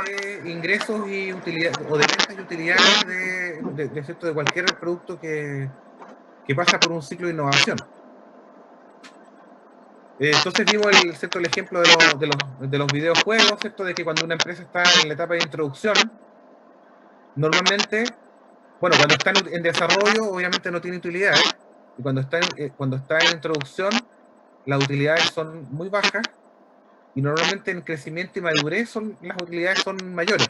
de ingresos y utilidades, o de ventas y utilidades ¿cierto? De cualquier producto que pasa por un ciclo de innovación. Entonces vimos ¿cierto? El ejemplo de los videojuegos, ¿cierto? De que cuando una empresa está en la etapa de introducción, normalmente, bueno, cuando está en desarrollo, obviamente no tiene utilidades, y cuando está en introducción, las utilidades son muy bajas, y normalmente en crecimiento y madurez las utilidades son mayores.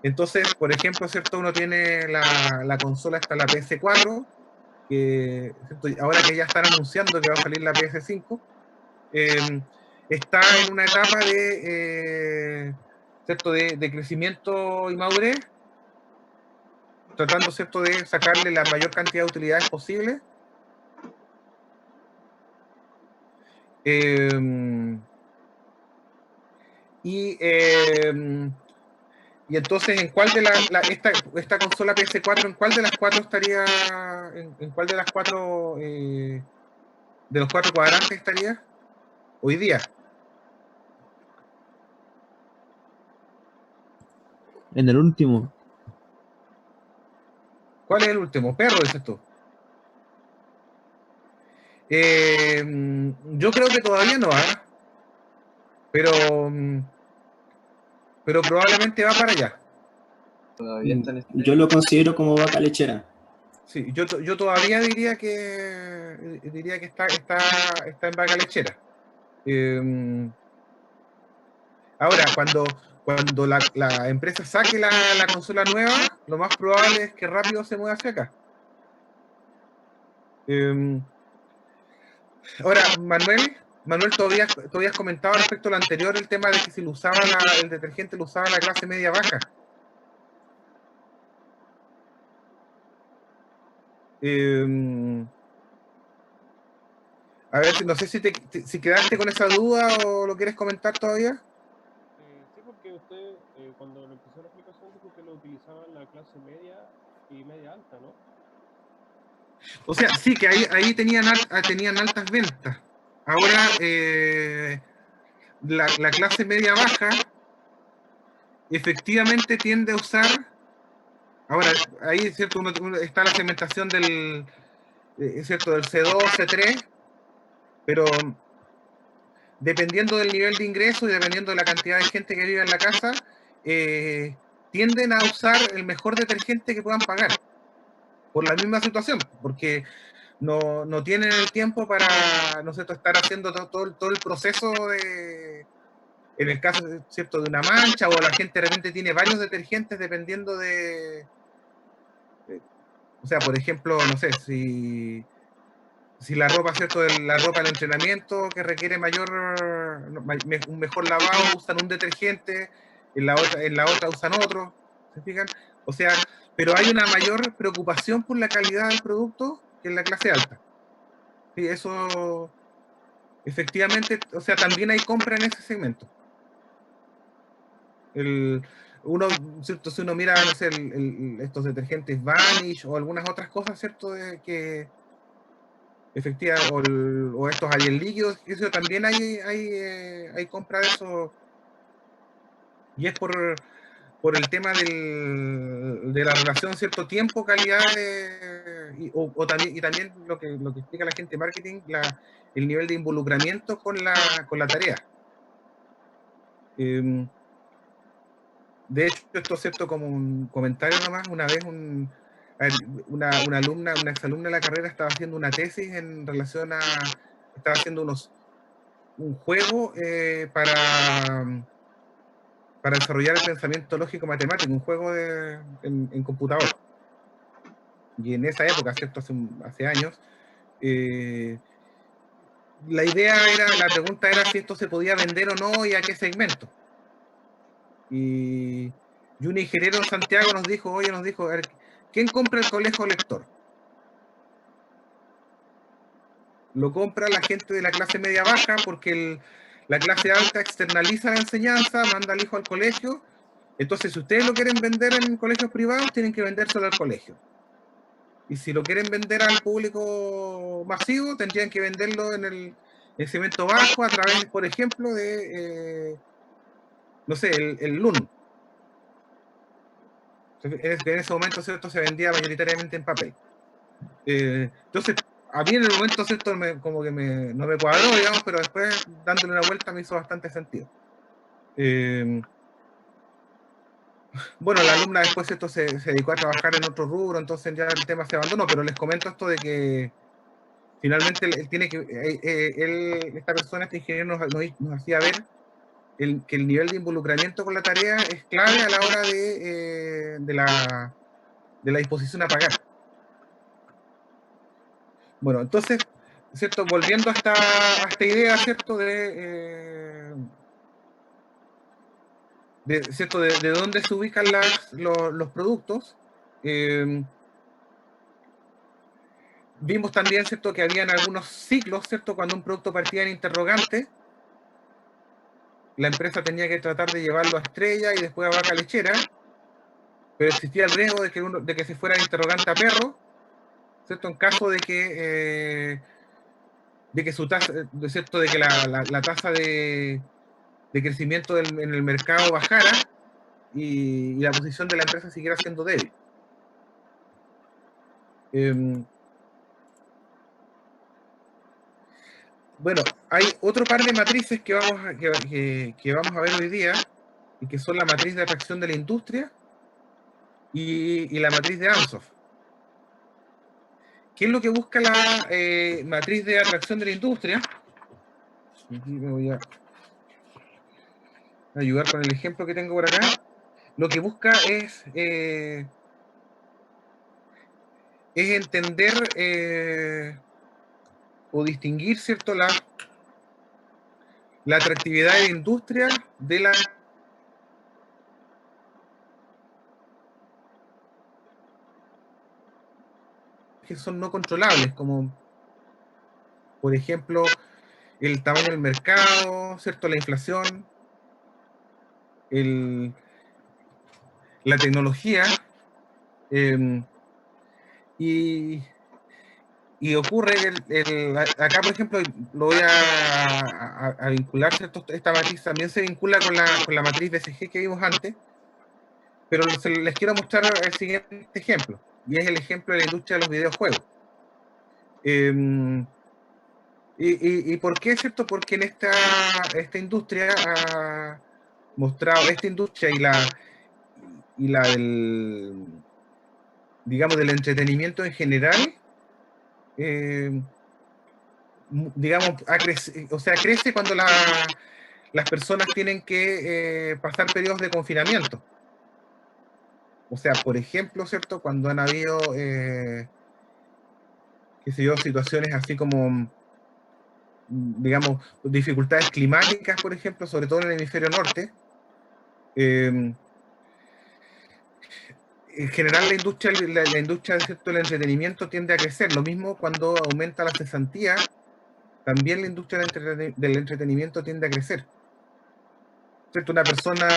Entonces, por ejemplo, ¿cierto? Uno tiene la consola hasta la PS4, que ahora que ya están anunciando que va a salir la PS5, está en una etapa ¿cierto? De crecimiento y madurez, tratando, ¿cierto? De sacarle la mayor cantidad de utilidades posible. Y entonces, ¿en cuál de esta consola PS4, en cuál de las cuatro estaría, en cuál de las cuatro, de los cuatro cuadrantes estaría hoy día? En el último. ¿Cuál es el último? Perro, dices tú. Yo creo que todavía no, ¿eh? Pero probablemente va para allá. Todavía está en este... Yo lo considero como vaca lechera. Sí, yo todavía diría que está en vaca lechera. Ahora, cuando la empresa saque la consola nueva, lo más probable es que rápido se mueva hacia acá. Ahora, Manuel, todavía has comentado respecto a lo anterior el tema de que si lo usaba el detergente lo usaba la clase media baja. A ver, no sé si quedaste con esa duda o lo quieres comentar todavía. Sí, porque usted, cuando le empezó la explicación, dijo que lo utilizaban la clase media y media alta, ¿no? O sea, sí, que ahí tenían altas ventas. Ahora, la clase media baja efectivamente tiende a usar. Ahora, ahí ¿cierto? Está la segmentación ¿cierto? Del C2, C3, pero dependiendo del nivel de ingreso y dependiendo de la cantidad de gente que vive en la casa, tienden a usar el mejor detergente que puedan pagar, por la misma situación, porque no tienen el tiempo para, ¿no es cierto?, estar haciendo todo el proceso en el caso, ¿cierto?, de una mancha, o la gente de repente tiene varios detergentes dependiendo o sea, por ejemplo, no sé, si la ropa, ¿cierto?, la ropa del entrenamiento que requiere un mejor lavado, usan un detergente, en la otra usan otro, ¿se fijan? O sea, pero hay una mayor preocupación por la calidad del producto que en la clase alta. Sí, eso, efectivamente, o sea, también hay compra en ese segmento. Uno, ¿cierto? Si uno mira, no sé, estos detergentes Vanish o algunas otras cosas, ¿cierto? Efectivamente, o estos Ariel líquidos, eso también hay compra de eso, y es por el tema de la relación, ¿cierto? Tiempo, calidad, y también lo que explica la gente de marketing, el nivel de involucramiento con la tarea. De hecho, esto es cierto como un comentario nomás. Una vez una exalumna de la carrera estaba haciendo una tesis en relación estaba haciendo un juego para desarrollar el pensamiento lógico matemático, un juego en computador. Y en esa época, ¿cierto? Hace años, la pregunta era si esto se podía vender o no y a qué segmento. Y un ingeniero en Santiago nos dijo, a ver, ¿quién compra el colegio lector? Lo compra la gente de la clase media baja porque la clase alta externaliza la enseñanza, manda al hijo al colegio. Entonces, si ustedes lo quieren vender en colegios privados, tienen que vendérselo al colegio. Y si lo quieren vender al público masivo, tendrían que venderlo en el segmento bajo a través, por ejemplo, de, no sé, el LUN. En ese momento, ¿cierto?, se vendía mayoritariamente en papel. Entonces, a mí en el momento, ¿cierto?, como que no me cuadró, digamos, pero después, dándole una vuelta, me hizo bastante sentido. Bueno, la alumna después, ¿cierto?, se dedicó a trabajar en otro rubro, entonces ya el tema se abandonó, pero les comento esto de que finalmente él tiene que, esta persona, este ingeniero, nos hacía ver que el nivel de involucramiento con la tarea es clave a la hora de la disposición a pagar. Bueno, entonces, ¿cierto? Volviendo a esta idea, ¿cierto? ¿Cierto? De dónde se ubican los productos. Vimos también, ¿cierto?, que habían algunos ciclos, ¿cierto? Cuando un producto partía en interrogante, la empresa tenía que tratar de llevarlo a estrella y después a vaca lechera, pero existía el riesgo de que se fuera de interrogante a perro, ¿cierto? En caso de que su tasa, ¿cierto?, de que la tasa de crecimiento en el mercado bajara y la posición de la empresa siguiera siendo débil. Bueno, hay otro par de matrices que vamos a ver hoy día, y que son la matriz de atracción de la industria y la matriz de Ansoff. ¿Qué es lo que busca la matriz de atracción de la industria? Aquí me voy a ayudar con el ejemplo que tengo por acá. Lo que busca es entender o distinguir, ¿cierto?, la atractividad de la industria de la que son no controlables, como por ejemplo el tamaño del mercado, ¿cierto?, la inflación, la tecnología, y ocurre que acá, por ejemplo, lo voy a vincular, ¿cierto? Esta matriz también se vincula con la matriz BCG que vimos antes, pero les quiero mostrar el siguiente ejemplo, y es el ejemplo de la industria de los videojuegos. ¿Y por qué, cierto? Porque en esta industria ha mostrado, esta industria y la del, digamos, del entretenimiento en general, digamos, o sea, crece cuando las personas tienen que pasar periodos de confinamiento. O sea, por ejemplo, ¿cierto? Cuando han habido, qué sé yo, situaciones así como, digamos, dificultades climáticas, por ejemplo, sobre todo en el hemisferio norte. En general, la industria, ¿cierto?, del entretenimiento tiende a crecer. Lo mismo cuando aumenta la cesantía, también la industria del entretenimiento tiende a crecer. ¿Cierto? Una persona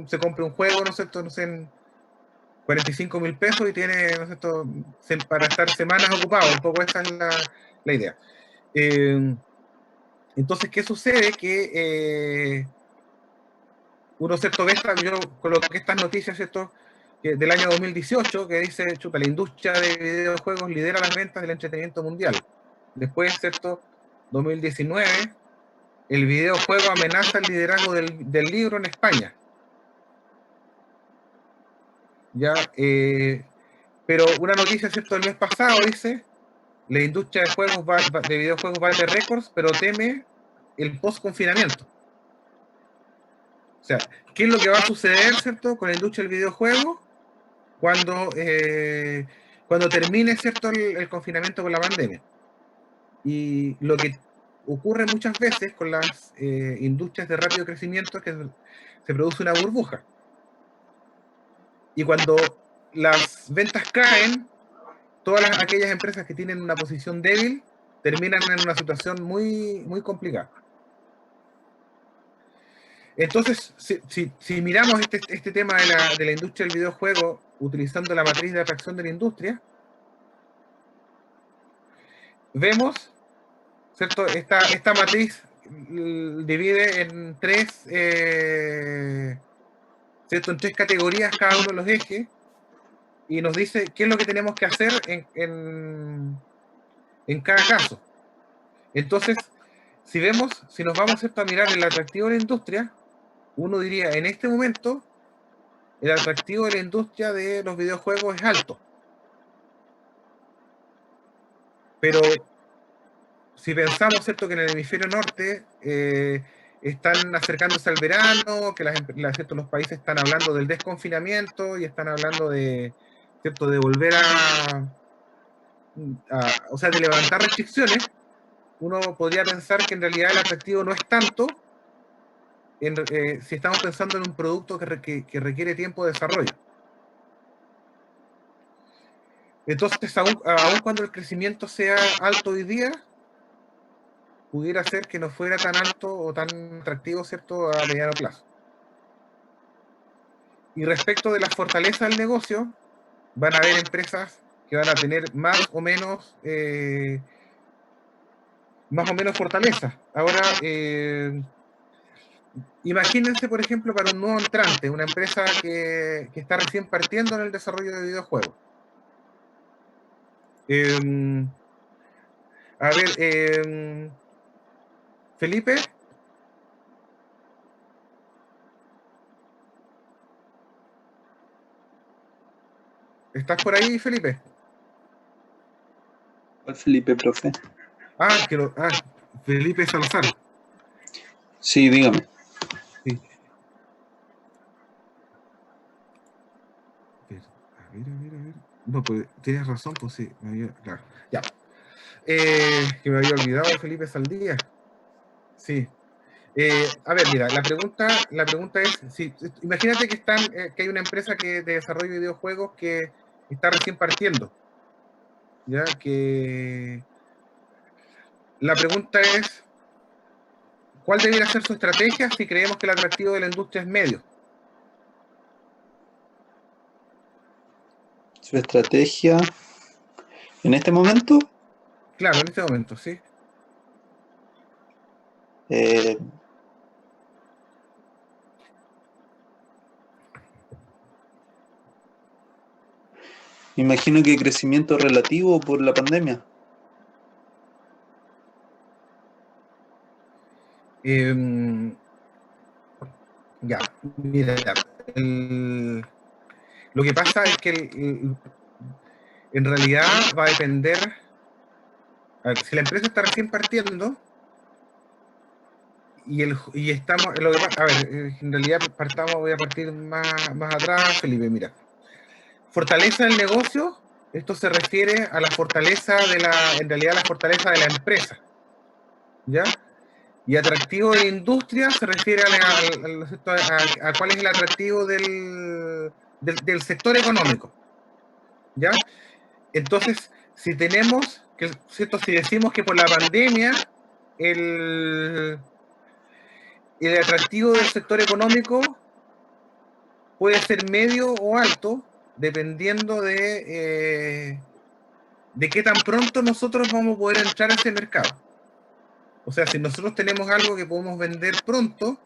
se compra un juego, ¿no es cierto?, no sé, en 45.000 pesos y tiene, ¿no es cierto?, para estar semanas ocupado. Un poco esa es la idea. Entonces, ¿qué sucede? Que uno, ¿cierto?, yo coloqué estas noticias, ¿cierto?, del año 2018, que dice, chuta, la industria de videojuegos lidera las ventas del entretenimiento mundial. Después, ¿cierto?, 2019, el videojuego amenaza el liderazgo del libro en España. Ya, pero una noticia, ¿cierto?, del mes pasado dice, la industria de videojuegos bate récords, pero teme el post-confinamiento. O sea, ¿qué es lo que va a suceder, ¿cierto?, con la industria del videojuego cuando termine, ¿cierto?, el confinamiento con la pandemia? Y lo que ocurre muchas veces con las industrias de rápido crecimiento es que se produce una burbuja. Y cuando las ventas caen, todas aquellas empresas que tienen una posición débil terminan en una situación muy, muy complicada. Entonces, si miramos este tema de la industria del videojuego utilizando la matriz de atracción de la industria, vemos, ¿cierto? Esta matriz divide en tres, ¿cierto?, en tres categorías cada uno de los ejes. y nos dice qué es lo que tenemos que hacer en cada caso. Entonces, si nos vamos, ¿cierto?, a mirar el atractivo de la industria, uno diría, en este momento, el atractivo de la industria de los videojuegos es alto. Pero si pensamos, ¿cierto?, que en el hemisferio norte están acercándose al verano, que ¿cierto?, los países están hablando del desconfinamiento y están hablando de, ¿cierto?, de volver o sea, de levantar restricciones, uno podría pensar que en realidad el atractivo no es tanto si estamos pensando en un producto que requiere tiempo de desarrollo. Entonces, aun cuando el crecimiento sea alto hoy día, pudiera ser que no fuera tan alto o tan atractivo, ¿cierto?, a mediano plazo. Y respecto de la fortaleza del negocio, van a haber empresas que van a tener más o menos fortaleza. Ahora, imagínense, por ejemplo, para un nuevo entrante, una empresa que está recién partiendo en el desarrollo de videojuegos. A ver, Felipe. ¿Estás por ahí, Felipe? ¿Cuál Felipe, profe? Felipe Salazar. Sí, dígame. Sí. A ver. No, pues tienes razón, pues sí. Claro. Ya. Que me había olvidado de Felipe Saldía. Sí. A ver, mira, la pregunta es, imagínate que que hay una empresa de desarrollo de videojuegos que está recién partiendo. Ya que la pregunta es, ¿cuál debería ser su estrategia si creemos que el atractivo de la industria es medio? ¿Su estrategia en este momento? Claro, en este momento, sí. Imagino que crecimiento relativo por la pandemia. Ya, mira, lo que pasa es que en realidad va a depender. A ver, si la empresa está recién partiendo y estamos. A ver, en realidad voy a partir más atrás, Felipe, mira. Fortaleza del negocio, esto se refiere a la fortaleza en realidad la fortaleza de la empresa, ¿ya? Y atractivo de la industria se refiere a cuál es el atractivo del sector económico, ¿ya? Entonces, si decimos que por la pandemia el atractivo del sector económico puede ser medio o alto, dependiendo de qué tan pronto nosotros vamos a poder entrar a ese mercado. O sea, si nosotros tenemos algo que podemos vender pronto,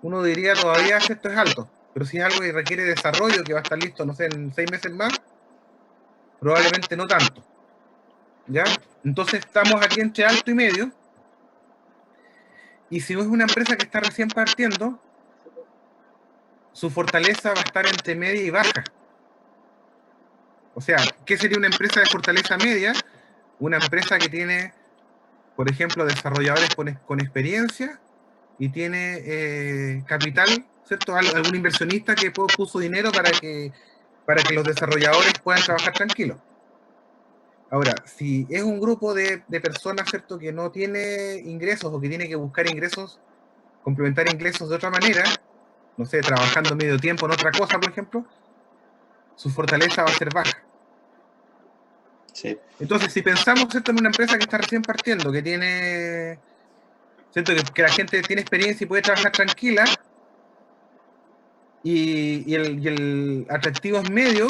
uno diría todavía esto es alto. Pero si es algo que requiere desarrollo, que va a estar listo, no sé, en 6 meses más, probablemente no tanto. ¿Ya? Entonces estamos aquí entre alto y medio. Y si es una empresa que está recién partiendo, su fortaleza va a estar entre media y baja. O sea, ¿qué sería una empresa de fortaleza media? Una empresa que tiene, por ejemplo, desarrolladores con experiencia y tiene capital, ¿cierto? Algún inversionista que puso dinero para que los desarrolladores puedan trabajar tranquilos. Ahora, si es un grupo de personas, ¿cierto?, que no tiene ingresos o que tiene que buscar ingresos, complementar ingresos de otra manera, no sé, trabajando medio tiempo en otra cosa, por ejemplo, su fortaleza va a ser baja. Sí. Entonces, si pensamos, ¿cierto?, en una empresa que está recién partiendo, que tiene, ¿cierto?, que la gente tiene experiencia y puede trabajar tranquila, y el atractivo es medio,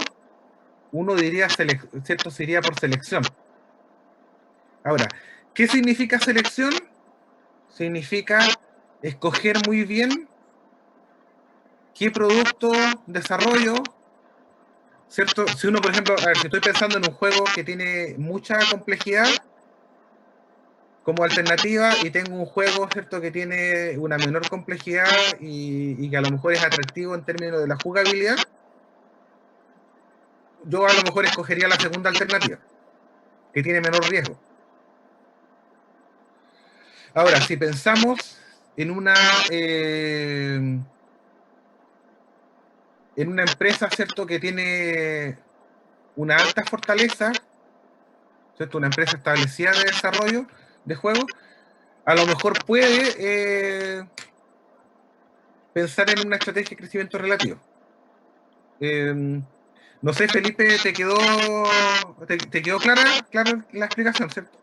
uno diría, ¿cierto?, se iría por selección. Ahora, ¿qué significa selección? Significa escoger muy bien qué producto desarrollo ¿cierto? Si uno, por ejemplo, a ver, si estoy pensando en un juego que tiene mucha complejidad como alternativa y tengo un juego, ¿cierto?, que tiene una menor complejidad y que a lo mejor es atractivo en términos de la jugabilidad, yo a lo mejor escogería la segunda alternativa, que tiene menor riesgo. Ahora, si pensamos en una empresa, ¿cierto?, que tiene una alta fortaleza, ¿cierto?, una empresa establecida de desarrollo de juegos, a lo mejor puede pensar en una estrategia de crecimiento relativo. No sé, Felipe, ¿te quedó clara la explicación, cierto?